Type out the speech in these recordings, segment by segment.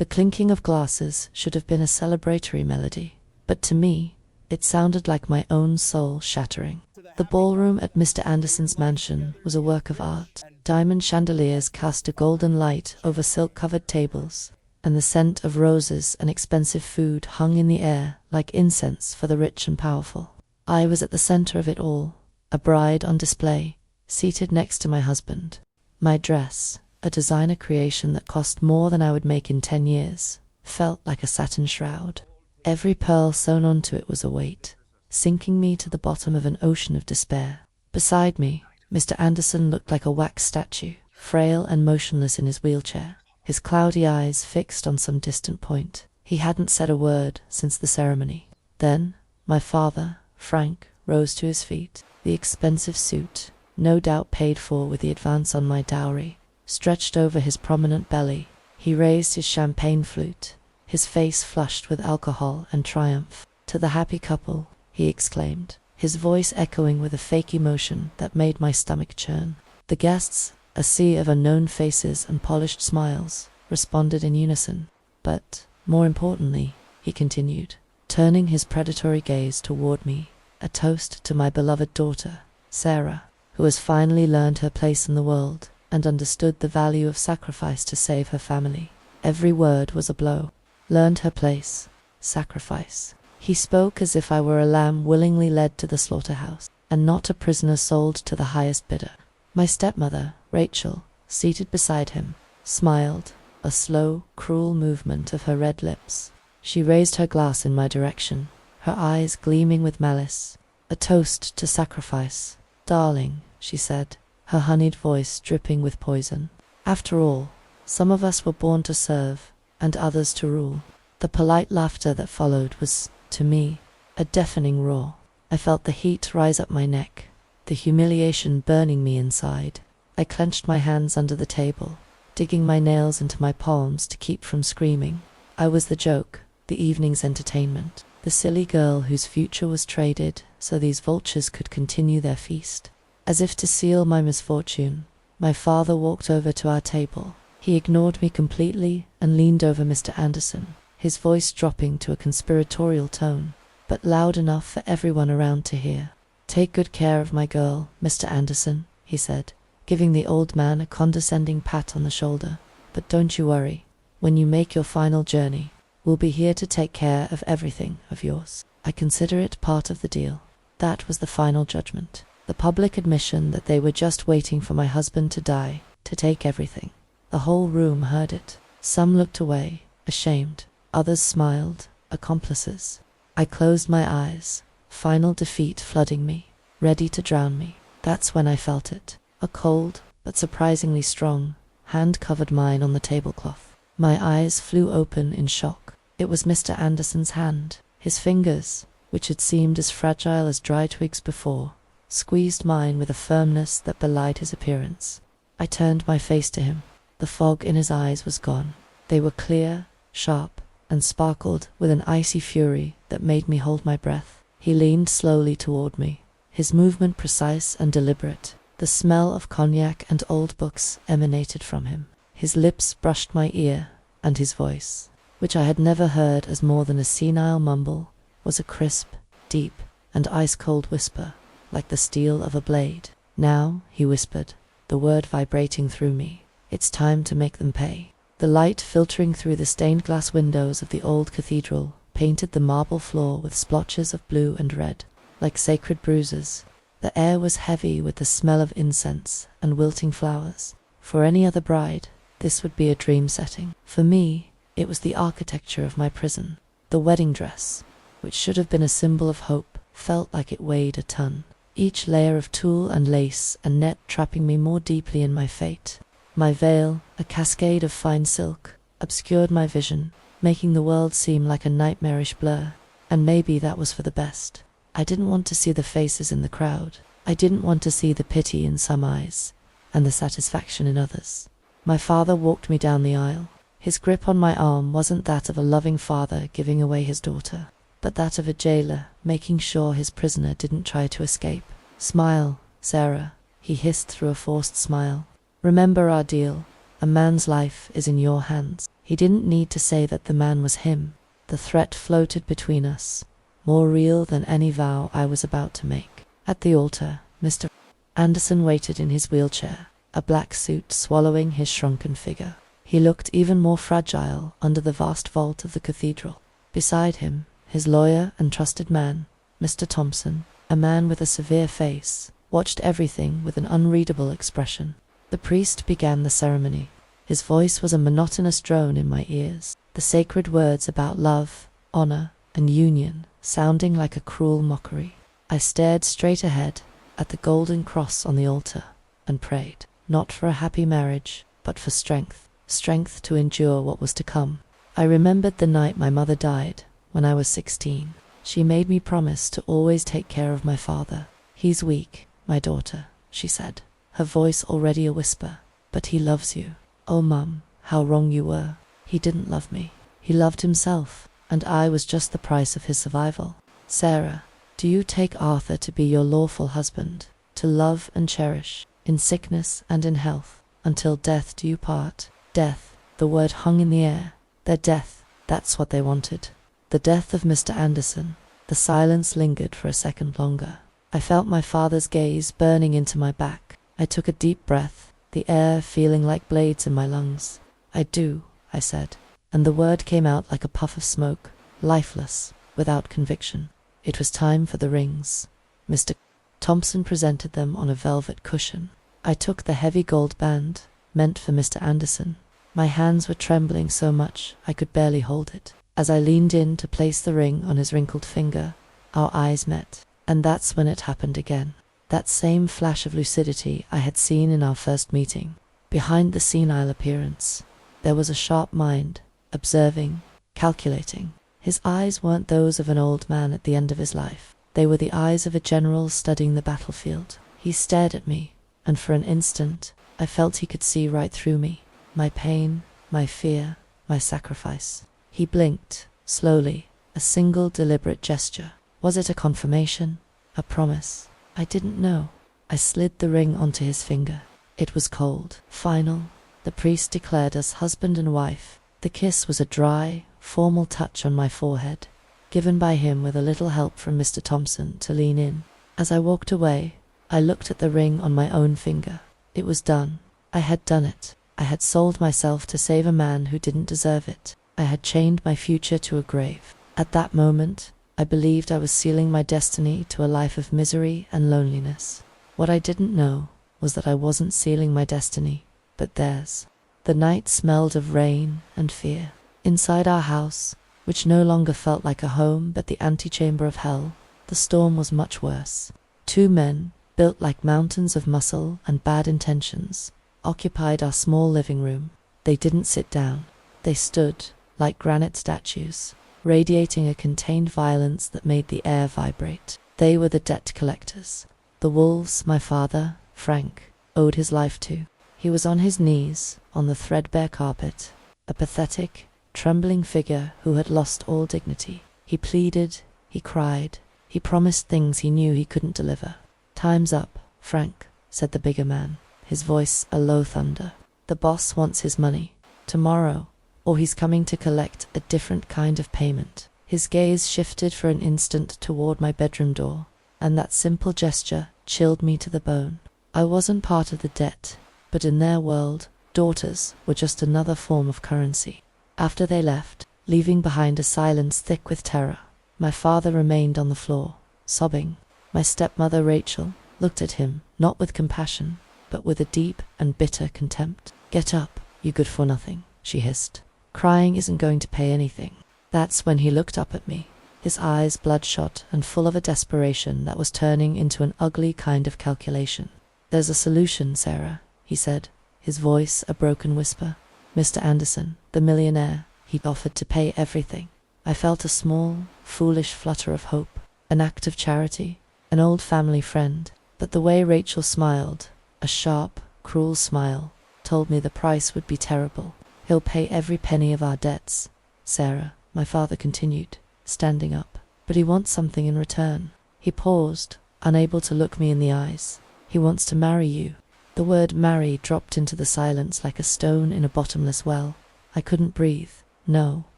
The clinking of glasses should have been a celebratory melody, but to me, it sounded like my own soul shattering. The ballroom at Mr. Anderson's mansion was a work of art. Diamond chandeliers cast a golden light over silk-covered tables, and the scent of roses and expensive food hung in the air like incense for the rich and powerful. I was at the center of it all, a bride on display, seated next to my husband. My dress, a designer creation that cost more than I would make in 10 years, felt like a satin shroud. Every pearl sewn onto it was a weight, sinking me to the bottom of an ocean of despair. Beside me, Mr. Anderson looked like a wax statue, frail and motionless in his wheelchair, his cloudy eyes fixed on some distant point. He hadn't said a word since the ceremony. Then, my father, Frank, rose to his feet. The expensive suit, no doubt paid for with the advance on my dowry, stretched over his prominent belly. He raised his champagne flute, his face flushed with alcohol and triumph. "To the happy couple," he exclaimed, his voice echoing with a fake emotion that made my stomach churn. The guests, a sea of unknown faces and polished smiles, responded in unison. "But, more importantly," he continued, turning his predatory gaze toward me, "a toast to my beloved daughter, Sarah, who has finally learned her place in the world and understood the value of sacrifice to save her family." Every word was a blow. Learned her place, sacrifice. He spoke as if I were a lamb willingly led to the slaughterhouse, and not a prisoner sold to the highest bidder. My stepmother, Rachel, seated beside him, smiled, a slow, cruel movement of her red lips. She raised her glass in my direction, her eyes gleaming with malice. "A toast to sacrifice, darling," she said, her honeyed voice dripping with poison. "After all, some of us were born to serve, and others to rule." The polite laughter that followed was, to me, a deafening roar. I felt the heat rise up my neck, the humiliation burning me inside. I clenched my hands under the table, digging my nails into my palms to keep from screaming. I was the joke, the evening's entertainment, the silly girl whose future was traded so these vultures could continue their feast. As if to seal my misfortune, my father walked over to our table. He ignored me completely and leaned over Mr. Anderson, his voice dropping to a conspiratorial tone, but loud enough for everyone around to hear. "Take good care of my girl, Mr. Anderson," he said, giving the old man a condescending pat on the shoulder. "But don't you worry. When you make your final journey, we'll be here to take care of everything of yours. I consider it part of the deal." That was the final judgment, the public admission that they were just waiting for my husband to die, to take everything. The whole room heard it. Some looked away, ashamed. Others smiled, accomplices. I closed my eyes, final defeat flooding me, ready to drown me. That's when I felt it. A cold, but surprisingly strong, hand covered mine on the tablecloth. My eyes flew open in shock. It was Mr. Anderson's hand. His fingers, which had seemed as fragile as dry twigs before, squeezed mine with a firmness that belied his appearance. I turned my face to him. The fog in his eyes was gone. They were clear, sharp, and sparkled with an icy fury that made me hold my breath. He leaned slowly toward me, his movement precise and deliberate. The smell of cognac and old books emanated from him. His lips brushed my ear, and his voice, which I had never heard as more than a senile mumble, was a crisp, deep, and ice-cold whisper, like the steel of a blade. "Now," he whispered, the word vibrating through me, "it's time to make them pay." The light filtering through the stained glass windows of the old cathedral painted the marble floor with splotches of blue and red, like sacred bruises. The air was heavy with the smell of incense and wilting flowers. For any other bride, this would be a dream setting. For me, it was the architecture of my prison. The wedding dress, which should have been a symbol of hope, felt like it weighed a ton, each layer of tulle and lace and net trapping me more deeply in my fate. My veil, a cascade of fine silk, obscured my vision, making the world seem like a nightmarish blur. And maybe that was for the best. I didn't want to see the faces in the crowd. I didn't want to see the pity in some eyes, and the satisfaction in others. My father walked me down the aisle. His grip on my arm wasn't that of a loving father giving away his daughter, but that of a jailer making sure his prisoner didn't try to escape. "Smile, Sarah," he hissed through a forced smile. "Remember our deal. A man's life is in your hands. He didn't need to say that the man was him. The threat floated between us, more real than any vow I was about to make. At the altar, Mr. Anderson waited in his wheelchair, a black suit swallowing his shrunken figure. He looked even more fragile under the vast vault of the cathedral. Beside him, his lawyer and trusted man, Mr. Thompson, a man with a severe face, watched everything with an unreadable expression. The priest began the ceremony. His voice was a monotonous drone in my ears, the sacred words about love, honor, and union sounding like a cruel mockery. I stared straight ahead at the golden cross on the altar and prayed, not for a happy marriage, but for strength to endure what was to come. I remembered the night my mother died, when I was 16. She made me promise to always take care of my father. "He's weak, my daughter," she said, her voice already a whisper, "but he loves you." Oh, Mum, how wrong you were. He didn't love me. He loved himself, and I was just the price of his survival. Sarah, do you take Arthur to be your lawful husband, to love and cherish, in sickness and in health, until death do you part? Death, the word hung in the air. Their death, that's what they wanted. The death of Mr. Anderson. The silence lingered for a second longer. I felt my father's gaze burning into my back. I took a deep breath, the air feeling like blades in my lungs. "I do," I said, and the word came out like a puff of smoke, lifeless, without conviction. It was time for the rings. Mr. Thompson presented them on a velvet cushion. I took the heavy gold band, meant for Mr. Anderson. My hands were trembling so much I could barely hold it. As I leaned in to place the ring on his wrinkled finger, our eyes met, and that's when it happened again. That same flash of lucidity I had seen in our first meeting. Behind the senile appearance, there was a sharp mind, observing, calculating. His eyes weren't those of an old man at the end of his life. They were the eyes of a general studying the battlefield. He stared at me, and for an instant, I felt he could see right through me. My pain, my fear, my sacrifice. He blinked, slowly, a single deliberate gesture. Was it a confirmation? A promise? I didn't know. I slid the ring onto his finger. It was cold, final. The priest declared us husband and wife. The kiss was a dry, formal touch on my forehead, given by him with a little help from Mr. Thompson to lean in. As I walked away, I looked at the ring on my own finger. It was done. I had done it. I had sold myself to save a man who didn't deserve it. I had chained my future to a grave. At that moment, I believed I was sealing my destiny to a life of misery and loneliness. What I didn't know was that I wasn't sealing my destiny, but theirs. The night smelled of rain and fear. Inside our house, which no longer felt like a home but the antechamber of hell, the storm was much worse. Two men, built like mountains of muscle and bad intentions, occupied our small living room. They didn't sit down. They stood, like granite statues, radiating a contained violence that made the air vibrate. They were the debt collectors. The wolves my father, Frank, owed his life to. He was on his knees, on the threadbare carpet, a pathetic, trembling figure who had lost all dignity. He pleaded, he cried, he promised things he knew he couldn't deliver. "Time's up, Frank," said the bigger man, his voice a low thunder. "The boss wants his money, tomorrow, or he's coming to collect a different kind of payment." His gaze shifted for an instant toward my bedroom door, and that simple gesture chilled me to the bone. I wasn't part of the debt, but in their world, daughters were just another form of currency. After they left, leaving behind a silence thick with terror, my father remained on the floor, sobbing. My stepmother, Rachel, looked at him, not with compassion, but with a deep and bitter contempt. "Get up, you good-for-nothing," she hissed. "Crying isn't going to pay anything." That's when he looked up at me, his eyes bloodshot and full of a desperation that was turning into an ugly kind of calculation. "There's a solution, Sarah," he said, his voice a broken whisper. "Mr. Anderson, the millionaire, he'd offered to pay everything." I felt a small, foolish flutter of hope, an act of charity, an old family friend. But the way Rachel smiled, a sharp, cruel smile, told me the price would be terrible. "He'll pay every penny of our debts, Sarah," my father continued, standing up. "But he wants something in return." He paused, unable to look me in the eyes. "He wants to marry you." The word marry dropped into the silence like a stone in a bottomless well. I couldn't breathe. No,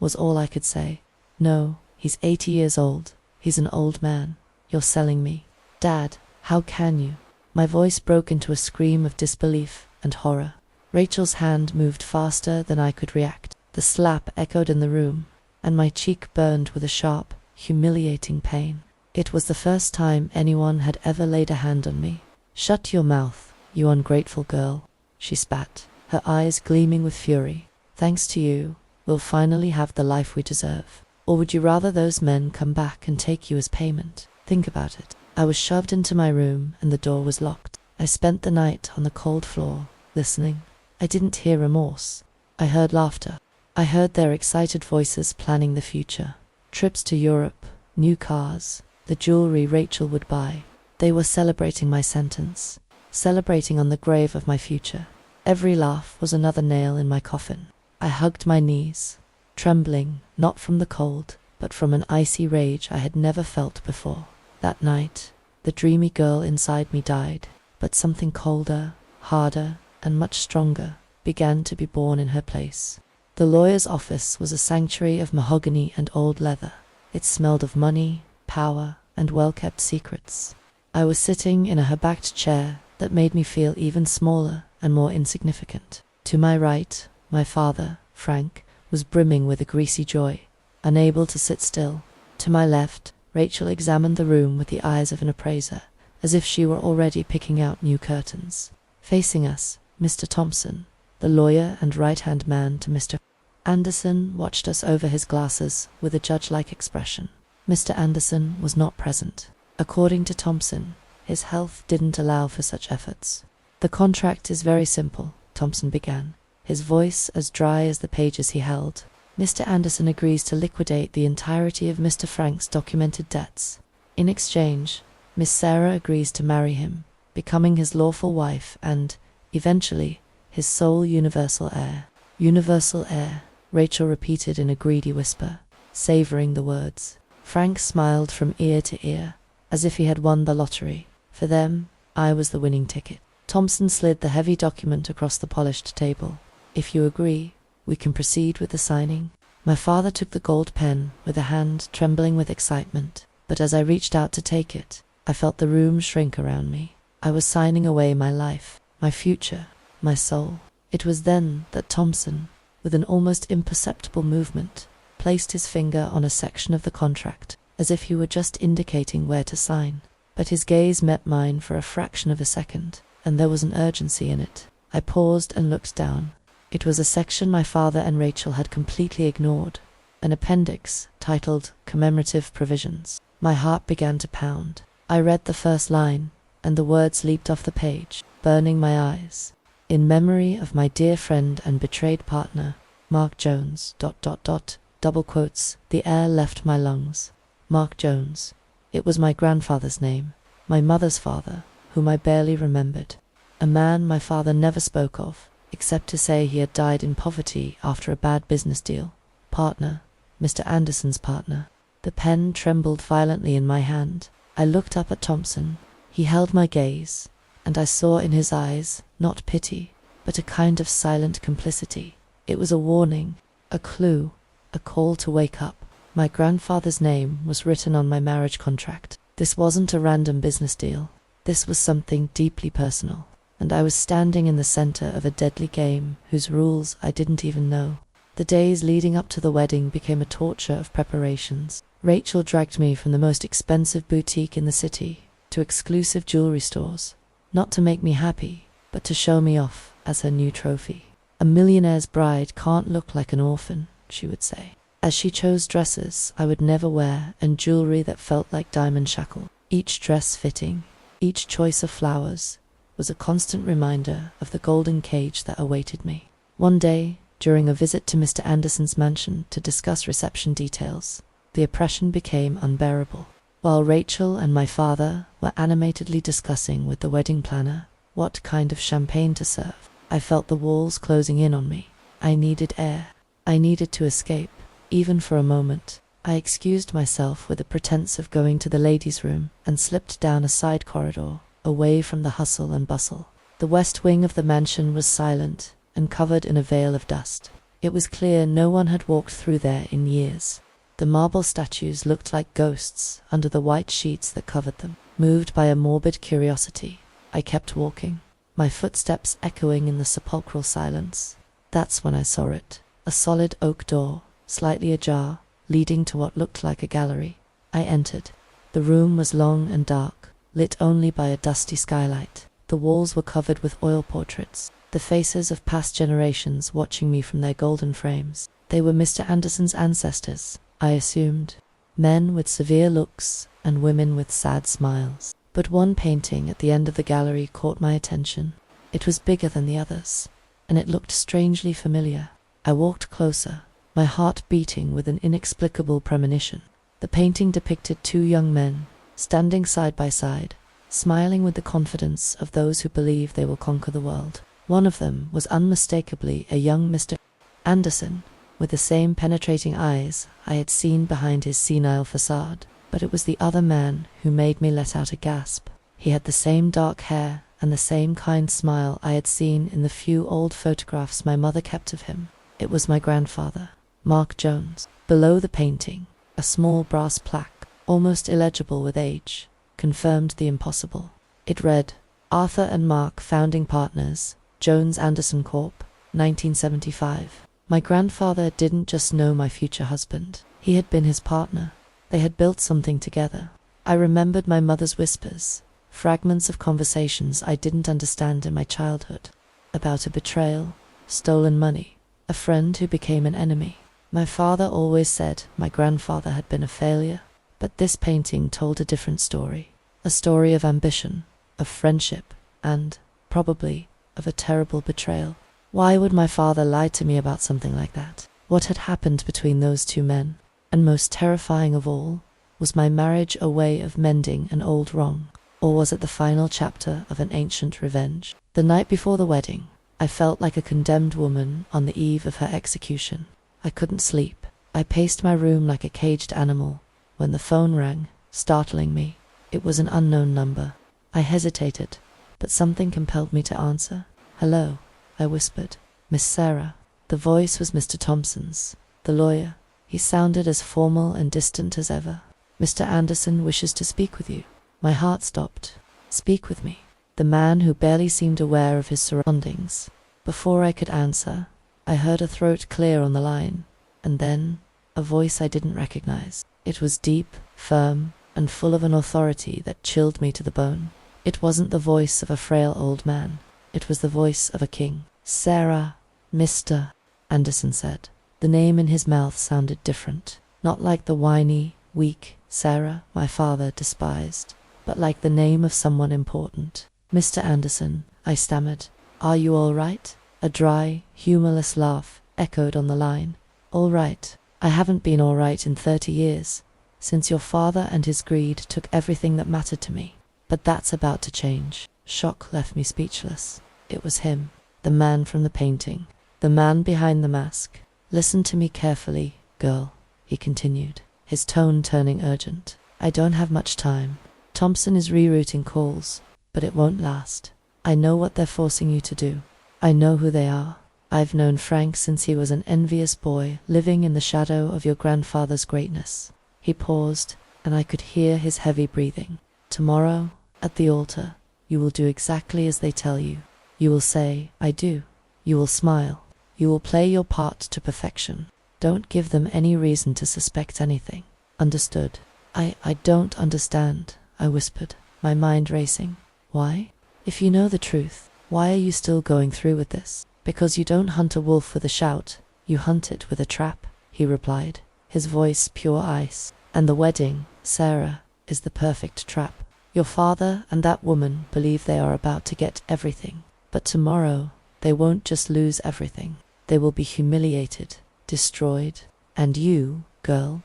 was all I could say. No, he's 80 years old. He's an old man. You're selling me. Dad, how can you? My voice broke into a scream of disbelief and horror. Rachel's hand moved faster than I could react. The slap echoed in the room, and my cheek burned with a sharp, humiliating pain. It was the first time anyone had ever laid a hand on me. Shut your mouth, you ungrateful girl, she spat, her eyes gleaming with fury. Thanks to you, we'll finally have the life we deserve. Or would you rather those men come back and take you as payment? Think about it. I was shoved into my room and the door was locked. I spent the night on the cold floor, listening. I didn't hear remorse. I heard laughter. I heard their excited voices planning the future. Trips to Europe, new cars, the jewelry Rachel would buy. They were celebrating my sentence, celebrating on the grave of my future. Every laugh was another nail in my coffin. I hugged my knees, trembling, not from the cold, but from an icy rage I had never felt before. That night, the dreamy girl inside me died, but something colder, harder, and much stronger began to be born in her place. The lawyer's office was a sanctuary of mahogany and old leather. It smelled of money, power, and well-kept secrets. I was sitting in a her-backed chair that made me feel even smaller and more insignificant. To my right, my father, Frank, was brimming with a greasy joy, unable to sit still. To my left, Rachel examined the room with the eyes of an appraiser, as if she were already picking out new curtains. Facing us, Mr. Thompson, the lawyer and right-hand man to Mr. Anderson, watched us over his glasses with a judge-like expression. Mr. Anderson was not present. According to Thompson, his health didn't allow for such efforts. The contract is very simple, Thompson began, his voice as dry as the pages he held. Mr. Anderson agrees to liquidate the entirety of Mr. Frank's documented debts. In exchange, Miss Sarah agrees to marry him, becoming his lawful wife and, eventually, his sole universal heir. Universal heir, Rachel repeated in a greedy whisper, savoring the words. Frank smiled from ear to ear, as if he had won the lottery. For them, I was the winning ticket. Thompson slid the heavy document across the polished table. If you agree, we can proceed with the signing. My father took the gold pen with a hand trembling with excitement, but as I reached out to take it, I felt the room shrink around me. I was signing away my life, my future, my soul. It was then that Thompson, with an almost imperceptible movement, placed his finger on a section of the contract, as if he were just indicating where to sign. But his gaze met mine for a fraction of a second, and there was an urgency in it. I paused and looked down. It was a section my father and Rachel had completely ignored, an appendix titled Commemorative Provisions. My heart began to pound. I read the first line, and the words leaped off the page, burning my eyes. In memory of my dear friend and betrayed partner, Mark Jones, ... double quotes, the air left my lungs. Mark Jones. It was my grandfather's name, my mother's father, whom I barely remembered. A man my father never spoke of, except to say he had died in poverty after a bad business deal. Partner, Mr. Anderson's partner. The pen trembled violently in my hand. I looked up at Thompson. He held my gaze, and I saw in his eyes not pity, but a kind of silent complicity. It was a warning, a clue, a call to wake up. My grandfather's name was written on my marriage contract. This wasn't a random business deal. This was something deeply personal, and I was standing in the center of a deadly game whose rules I didn't even know. The days leading up to the wedding became a torture of preparations. Rachel dragged me from the most expensive boutique in the city to exclusive jewelry stores, not to make me happy, but to show me off as her new trophy. A millionaire's bride can't look like an orphan, she would say, as she chose dresses I would never wear and jewelry that felt like diamond shackle. Each dress fitting, each choice of flowers, was a constant reminder of the golden cage that awaited me. One day, during a visit to Mr. Anderson's mansion to discuss reception details, the oppression became unbearable. While Rachel and my father were animatedly discussing with the wedding planner what kind of champagne to serve, I felt the walls closing in on me. I needed air. I needed to escape, even for a moment. I excused myself with a pretense of going to the ladies' room and slipped down a side corridor, away from the hustle and bustle. The west wing of the mansion was silent and covered in a veil of dust. It was clear no one had walked through there in years. The marble statues looked like ghosts under the white sheets that covered them. Moved by a morbid curiosity, I kept walking, my footsteps echoing in the sepulchral silence. That's when I saw it, a solid oak door, slightly ajar, leading to what looked like a gallery. I entered. The room was long and dark, lit only by a dusty skylight. The walls were covered with oil portraits, the faces of past generations watching me from their golden frames. They were Mr. Anderson's ancestors, I assumed, men with severe looks and women with sad smiles. But one painting at the end of the gallery caught my attention. It was bigger than the others, and it looked strangely familiar. I walked closer, my heart beating with an inexplicable premonition. The painting depicted two young men, standing side by side, smiling with the confidence of those who believe they will conquer the world. One of them was unmistakably a young Mr. Anderson, with the same penetrating eyes I had seen behind his senile facade. But it was the other man who made me let out a gasp. He had the same dark hair and the same kind smile I had seen in the few old photographs my mother kept of him. It was my grandfather, Mark Jones. Below the painting, a small brass plaque, almost illegible with age, confirmed the impossible. It read, "Arthur and Mark, founding partners, Jones Anderson Corp., 1975. My grandfather didn't just know my future husband. He had been his partner. They had built something together. I remembered my mother's whispers, fragments of conversations I didn't understand in my childhood, about a betrayal, stolen money, a friend who became an enemy. My father always said my grandfather had been a failure, but this painting told a different story, a story of ambition, of friendship, and, probably, of a terrible betrayal. Why would my father lie to me about something like that? What had happened between those two men? And most terrifying of all, was my marriage a way of mending an old wrong, or was it the final chapter of an ancient revenge? The night before the wedding, I felt like a condemned woman on the eve of her execution. I couldn't sleep. I paced my room like a caged animal, when the phone rang, startling me. It was an unknown number. I hesitated, but something compelled me to answer. "Hello," I whispered. "Miss Sarah." The voice was Mr. Thompson's, the lawyer. He sounded as formal and distant as ever. "Mr. Anderson wishes to speak with you." My heart stopped. Speak with me? The man who barely seemed aware of his surroundings. Before I could answer, I heard a throat clear on the line, and then a voice I didn't recognize. It was deep, firm, and full of an authority that chilled me to the bone. It wasn't the voice of a frail old man. It was the voice of a king. "Sarah, Mr. Anderson said. The name in his mouth sounded different, not like the whiny, weak Sarah my father despised, but like the name of someone important. "Mr. Anderson," I stammered. "Are you all right?" A dry, humorless laugh echoed on the line. "All right? I haven't been all right in 30 years, since your father and his greed took everything that mattered to me. But that's about to change." Shock left me speechless. It was him, the man from the painting, the man behind the mask. "Listen to me carefully, girl," he continued, his tone turning urgent. "I don't have much time. Thompson is rerouting calls, but it won't last. I know what they're forcing you to do. I know who they are. I've known Frank since he was an envious boy living in the shadow of your grandfather's greatness." He paused, and I could hear his heavy breathing. "Tomorrow, at the altar, you will do exactly as they tell you. You will say, 'I do.' You will smile. You will play your part to perfection. Don't give them any reason to suspect anything. Understood?" I don't understand," I whispered, my mind racing. "Why? If you know the truth, why are you still going through with this?" "Because you don't hunt a wolf with a shout, you hunt it with a trap," he replied, his voice pure ice. "And the wedding, Sarah, is the perfect trap. Your father and that woman believe they are about to get everything. But tomorrow, they won't just lose everything. They will be humiliated, destroyed, and you, girl, ...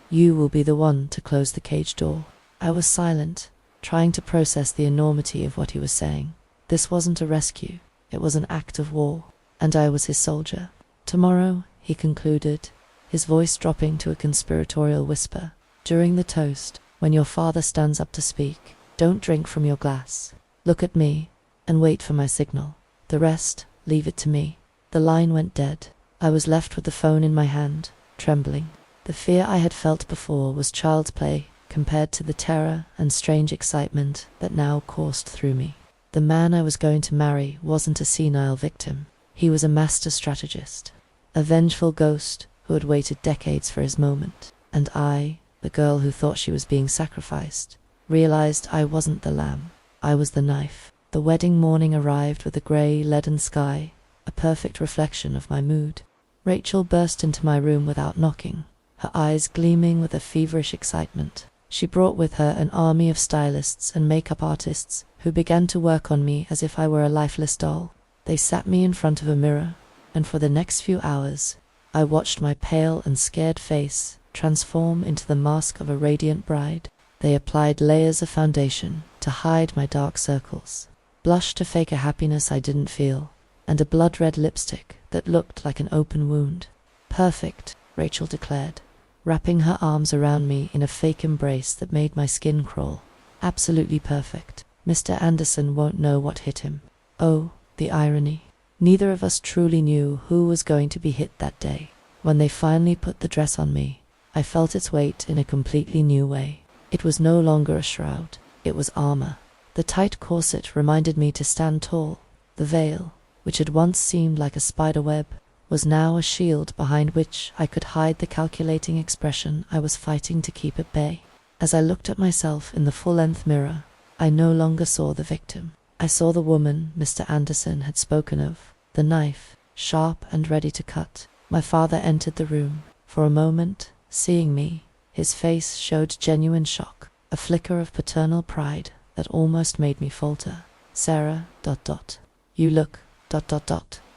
You will be the one to close the cage door." I was silent, trying to process the enormity of what he was saying. This wasn't a rescue, it was an act of war, and I was his soldier. "Tomorrow," he concluded, his voice dropping to a conspiratorial whisper, "during the toast, when your father stands up to speak, don't drink from your glass. Look at me, and wait for my signal. The rest, leave it to me." The line went dead. I was left with the phone in my hand, trembling. The fear I had felt before was child's play compared to the terror and strange excitement that now coursed through me. The man I was going to marry wasn't a senile victim. He was a master strategist, a vengeful ghost who had waited decades for his moment. And I, the girl who thought she was being sacrificed, realized I wasn't the lamb. I was the knife. The wedding morning arrived with a grey, leaden sky, a perfect reflection of my mood. Rachel burst into my room without knocking, her eyes gleaming with a feverish excitement. She brought with her an army of stylists and makeup artists who began to work on me as if I were a lifeless doll. They sat me in front of a mirror, and for the next few hours, I watched my pale and scared face transform into the mask of a radiant bride. They applied layers of foundation to hide my dark circles, blush to fake a happiness I didn't feel, and a blood-red lipstick that looked like an open wound. "Perfect," Rachel declared, wrapping her arms around me in a fake embrace that made my skin crawl. "Absolutely perfect. Mr. Anderson won't know what hit him." Oh, the irony. Neither of us truly knew who was going to be hit that day. When they finally put the dress on me, I felt its weight in a completely new way. It was no longer a shroud. It was armor. The tight corset reminded me to stand tall. The veil, which had once seemed like a spider web, was now a shield behind which I could hide the calculating expression I was fighting to keep at bay. As I looked at myself in the full-length mirror, I no longer saw the victim. I saw the woman Mr. Anderson had spoken of, the knife, sharp and ready to cut. My father entered the room. For a moment, seeing me, his face showed genuine shock, a flicker of paternal pride that almost made me falter. "Sarah, ... you look ...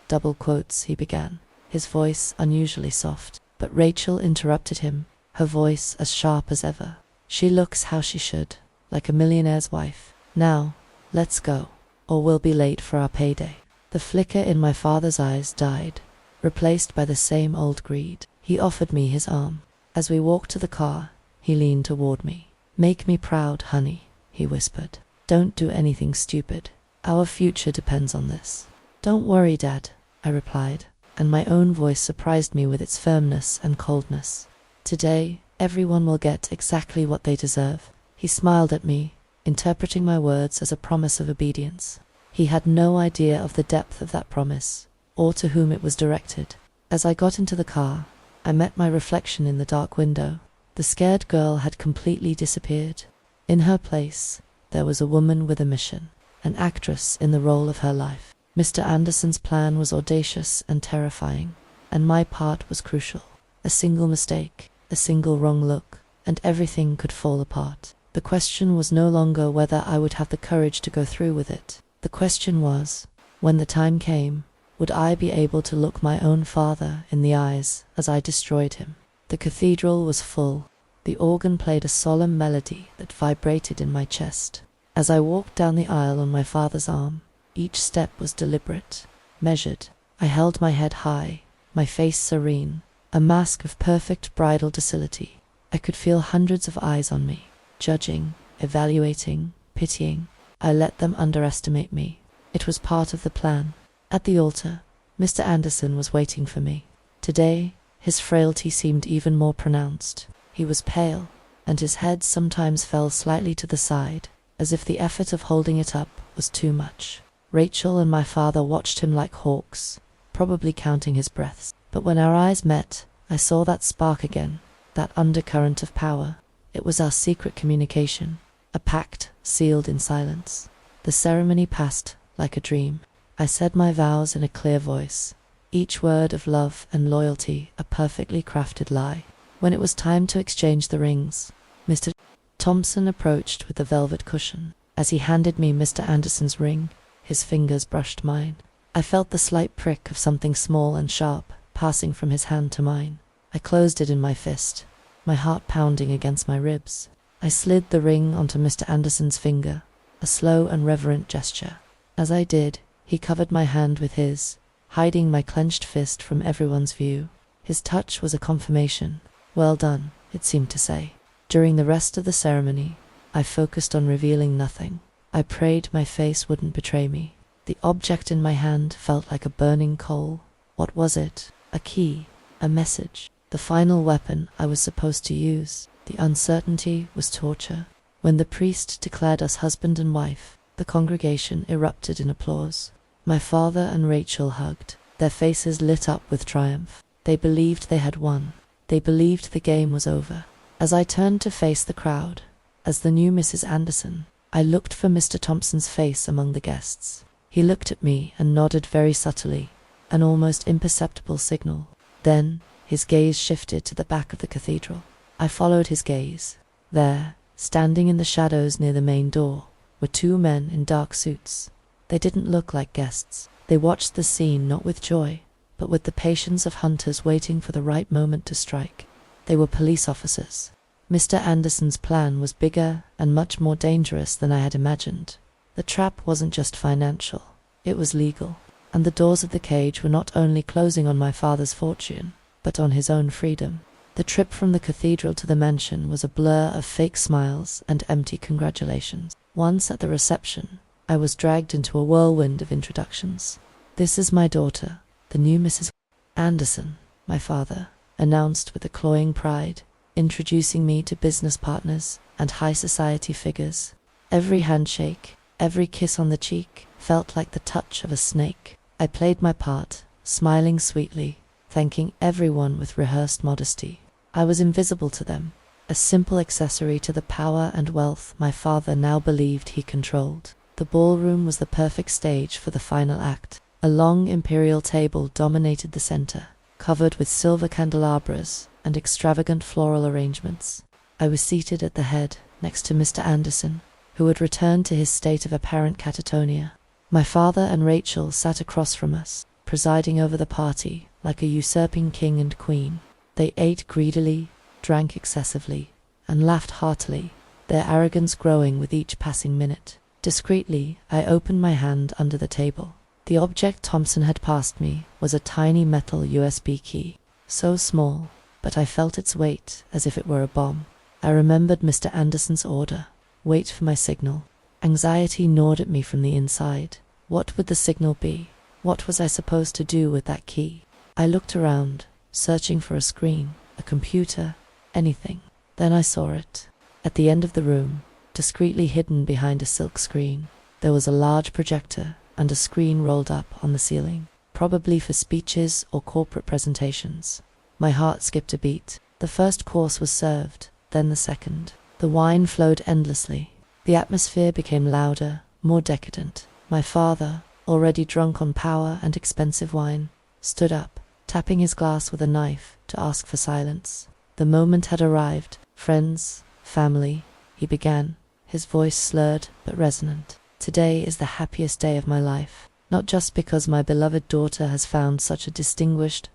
double quotes," he began, his voice unusually soft. But Rachel interrupted him, her voice as sharp as ever. "She looks how she should, like a millionaire's wife. Now, let's go, or we'll be late for our payday." The flicker in my father's eyes died, replaced by the same old greed. He offered me his arm. As we walked to the car, he leaned toward me. "Make me proud, honey," he whispered. "Don't do anything stupid. Our future depends on this." "Don't worry, Dad," I replied, and my own voice surprised me with its firmness and coldness. "Today, everyone will get exactly what they deserve." He smiled at me, interpreting my words as a promise of obedience. He had no idea of the depth of that promise, or to whom it was directed. As I got into the car, I met my reflection in the dark window. The scared girl had completely disappeared. In her place, there was a woman with a mission, an actress in the role of her life. Mr. Anderson's plan was audacious and terrifying, and my part was crucial. A single mistake, a single wrong look, and everything could fall apart. The question was no longer whether I would have the courage to go through with it. The question was, when the time came, would I be able to look my own father in the eyes as I destroyed him? The cathedral was full. The organ played a solemn melody that vibrated in my chest. As I walked down the aisle on my father's arm, each step was deliberate, measured. I held my head high, my face serene, a mask of perfect bridal docility. I could feel hundreds of eyes on me, judging, evaluating, pitying. I let them underestimate me. It was part of the plan. At the altar, Mr. Anderson was waiting for me. Today, his frailty seemed even more pronounced. He was pale, and his head sometimes fell slightly to the side, as if the effort of holding it up was too much. Rachel and my father watched him like hawks, probably counting his breaths. But when our eyes met, I saw that spark again, that undercurrent of power. It was our secret communication, a pact sealed in silence. The ceremony passed like a dream. I said my vows in a clear voice, each word of love and loyalty a perfectly crafted lie. When it was time to exchange the rings, Mr. Thompson approached with the velvet cushion. As he handed me Mr. Anderson's ring, his fingers brushed mine. I felt the slight prick of something small and sharp passing from his hand to mine. I closed it in my fist, my heart pounding against my ribs. I slid the ring onto Mr. Anderson's finger, a slow and reverent gesture. As I did, he covered my hand with his, hiding my clenched fist from everyone's view. His touch was a confirmation. "Well done," it seemed to say. During the rest of the ceremony, I focused on revealing nothing. I prayed my face wouldn't betray me. The object in my hand felt like a burning coal. What was it? A key? A message? The final weapon I was supposed to use? The uncertainty was torture. When the priest declared us husband and wife, the congregation erupted in applause. My father and Rachel hugged, their faces lit up with triumph. They believed they had won. They believed the game was over. As I turned to face the crowd, as the new Mrs. Anderson, I looked for Mr. Thompson's face among the guests. He looked at me and nodded very subtly, an almost imperceptible signal. Then his gaze shifted to the back of the cathedral. I followed his gaze. There, standing in the shadows near the main door, were two men in dark suits. They didn't look like guests. They watched the scene not with joy, but with the patience of hunters waiting for the right moment to strike. They were police officers. Mr. Anderson's plan was bigger and much more dangerous than I had imagined. The trap wasn't just financial, it was legal, and the doors of the cage were not only closing on my father's fortune, but on his own freedom. The trip from the cathedral to the mansion was a blur of fake smiles and empty congratulations. Once at the reception, I was dragged into a whirlwind of introductions. "This is my daughter, the new Mrs. Anderson," my father announced with a cloying pride, introducing me to business partners and high society figures. Every handshake, every kiss on the cheek, felt like the touch of a snake. I played my part, smiling sweetly, thanking everyone with rehearsed modesty. I was invisible to them, a simple accessory to the power and wealth my father now believed he controlled. The ballroom was the perfect stage for the final act. A long imperial table dominated the center, covered with silver candelabras and extravagant floral arrangements. I was seated at the head, next to Mr. Anderson, who had returned to his state of apparent catatonia. My father and Rachel sat across from us, presiding over the party like a usurping king and queen. They ate greedily, drank excessively, and laughed heartily, their arrogance growing with each passing minute. Discreetly, I opened my hand under the table. The object Thompson had passed me was a tiny metal USB key, so small, but I felt its weight as if it were a bomb. I remembered Mr. Anderson's order, wait for my signal. Anxiety gnawed at me from the inside. What would the signal be? What was I supposed to do with that key? I looked around, searching for a screen, a computer, anything. Then I saw it. At the end of the room, discreetly hidden behind a silk screen, there was a large projector and a screen rolled up on the ceiling, probably for speeches or corporate presentations. My heart skipped a beat. The first course was served, then the second. The wine flowed endlessly. The atmosphere became louder, more decadent. My father, already drunk on power and expensive wine, stood up, tapping his glass with a knife to ask for silence. The moment had arrived. "Friends, family," he began, his voice slurred but resonant. "Today is the happiest day of my life, not just because my beloved daughter has found such a distinguished ...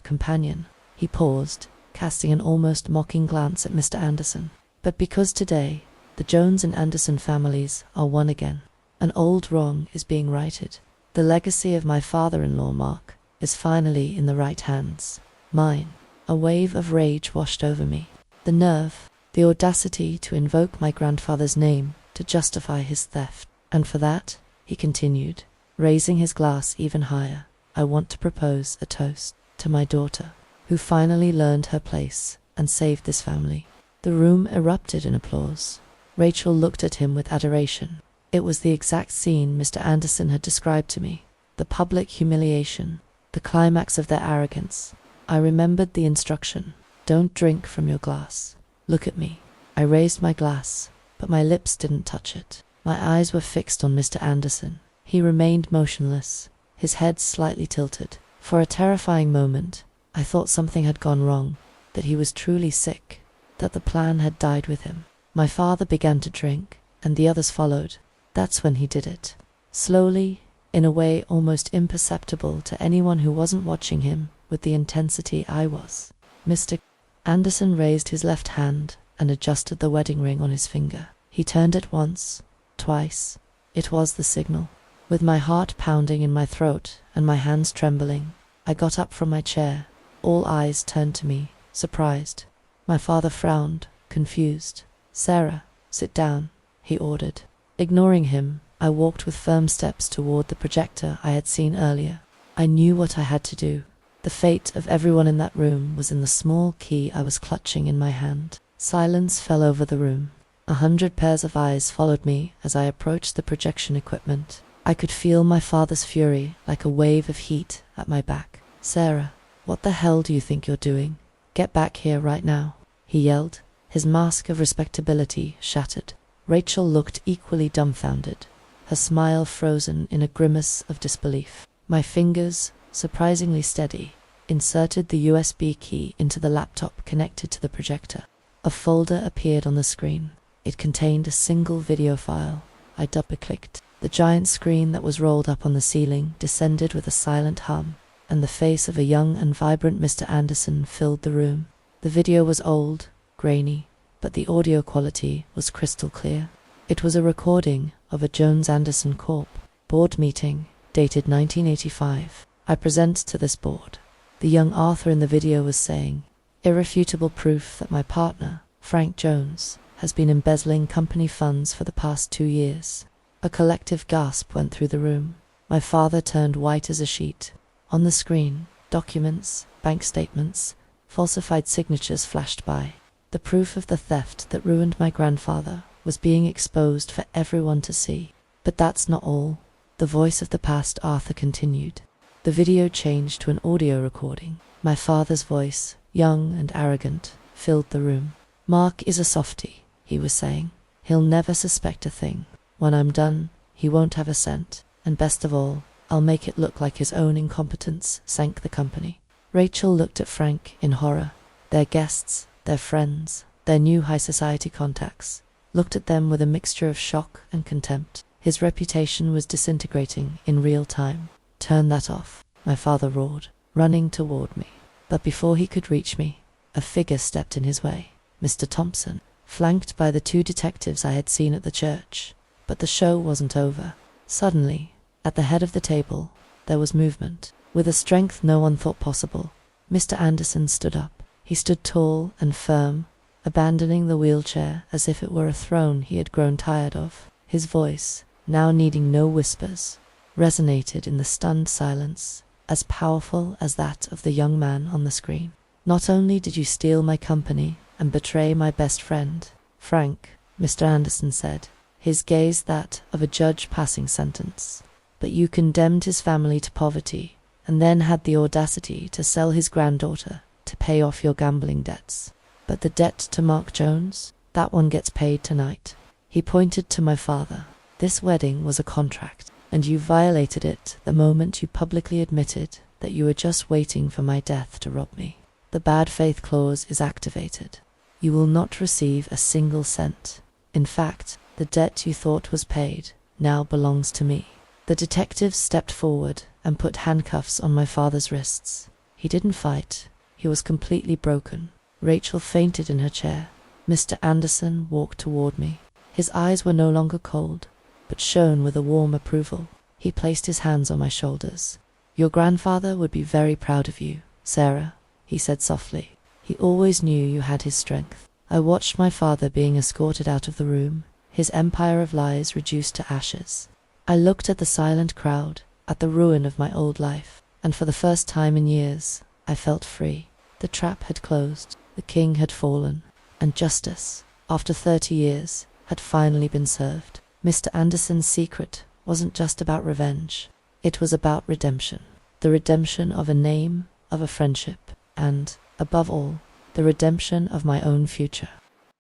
companion." He paused, casting an almost mocking glance at Mr. Anderson. "But because today, the Jones and Anderson families are one again. An old wrong is being righted. The legacy of my father-in-law, Mark, is finally in the right hands. Mine." A wave of rage washed over me. The nerve, the audacity to invoke my grandfather's name to justify his theft. "And for that," he continued, raising his glass even higher, "I want to propose a toast to my daughter, who finally learned her place and saved this family." The room erupted in applause. Rachel looked at him with adoration. It was the exact scene Mr. Anderson had described to me. The public humiliation, the climax of their arrogance. I remembered the instruction, "Don't drink from your glass. Look at me." I raised my glass, but my lips didn't touch it. My eyes were fixed on Mr. Anderson. He remained motionless, his head slightly tilted. For a terrifying moment, I thought something had gone wrong, that he was truly sick, that the plan had died with him. My father began to drink, and the others followed. That's when he did it. Slowly, in a way almost imperceptible to anyone who wasn't watching him with the intensity I was. Mr. Anderson raised his left hand and adjusted the wedding ring on his finger. He turned it once, twice. It was the signal. With my heart pounding in my throat and my hands trembling, I got up from my chair. All eyes turned to me, surprised. My father frowned, confused. "Sarah, sit down," he ordered. Ignoring him, I walked with firm steps toward the projector I had seen earlier. I knew what I had to do. The fate of everyone in that room was in the small key I was clutching in my hand. Silence fell over the room. 100 pairs of eyes followed me as I approached the projection equipment. I could feel my father's fury like a wave of heat at my back. "Sarah, what the hell do you think you're doing? Get back here right now," he yelled, his mask of respectability shattered. Rachel looked equally dumbfounded, her smile frozen in a grimace of disbelief. My fingers, surprisingly steady, inserted the USB key into the laptop connected to the projector. A folder appeared on the screen. It contained a single video file. I double-clicked. The giant screen that was rolled up on the ceiling descended with a silent hum, and the face of a young and vibrant Mr. Anderson filled the room. The video was old, grainy, but the audio quality was crystal clear. It was a recording of a Jones-Anderson Corp. board meeting, dated 1985. "I present to this board," the young Arthur in the video was saying, "irrefutable proof that my partner, Frank Jones, has been embezzling company funds for the past 2 years. A collective gasp went through the room. My father turned white as a sheet. On the screen, documents, bank statements, falsified signatures flashed by. The proof of the theft that ruined my grandfather was being exposed for everyone to see. But that's not all. The voice of the past Arthur continued. The video changed to an audio recording. My father's voice, young and arrogant, filled the room. "Mark is a softie," he was saying. "He'll never suspect a thing. When I'm done, he won't have a cent. And best of all, I'll make it look like his own incompetence sank the company." Rachel looked at Frank in horror. Their guests, their friends, their new high society contacts, looked at them with a mixture of shock and contempt. His reputation was disintegrating in real time. "Turn that off," my father roared, running toward me. But before he could reach me, a figure stepped in his way. Mr. Thompson, flanked by the 2 detectives I had seen at the church. But the show wasn't over. Suddenly, at the head of the table, there was movement. With a strength no one thought possible, Mr. Anderson stood up. He stood tall and firm, abandoning the wheelchair as if it were a throne he had grown tired of. His voice, now needing no whispers, resonated in the stunned silence, as powerful as that of the young man on the screen. "Not only did you steal my company and betray my best friend, Frank," Mr. Anderson said, his gaze that of a judge passing sentence, "but you condemned his family to poverty and then had the audacity to sell his granddaughter to pay off your gambling debts. But the debt to Mark Jones, that one gets paid tonight." He pointed to my father. "This wedding was a contract, and you violated it the moment you publicly admitted that you were just waiting for my death to rob me. The bad faith clause is activated. You will not receive a single cent. In fact, the debt you thought was paid now belongs to me." The detectives stepped forward and put handcuffs on my father's wrists. He didn't fight. He was completely broken. Rachel fainted in her chair. Mr. Anderson walked toward me. His eyes were no longer cold, but shone with a warm approval. He placed his hands on my shoulders. "Your grandfather would be very proud of you, Sarah," he said softly. "He always knew you had his strength." I watched my father being escorted out of the room, his empire of lies reduced to ashes. I looked at the silent crowd, at the ruin of my old life, and for the first time in years, I felt free. The trap had closed, the king had fallen, and justice, after 30 years, had finally been served. Mr. Anderson's secret wasn't just about revenge. It was about redemption. The redemption of a name, of a friendship, and, above all, the redemption of my own future.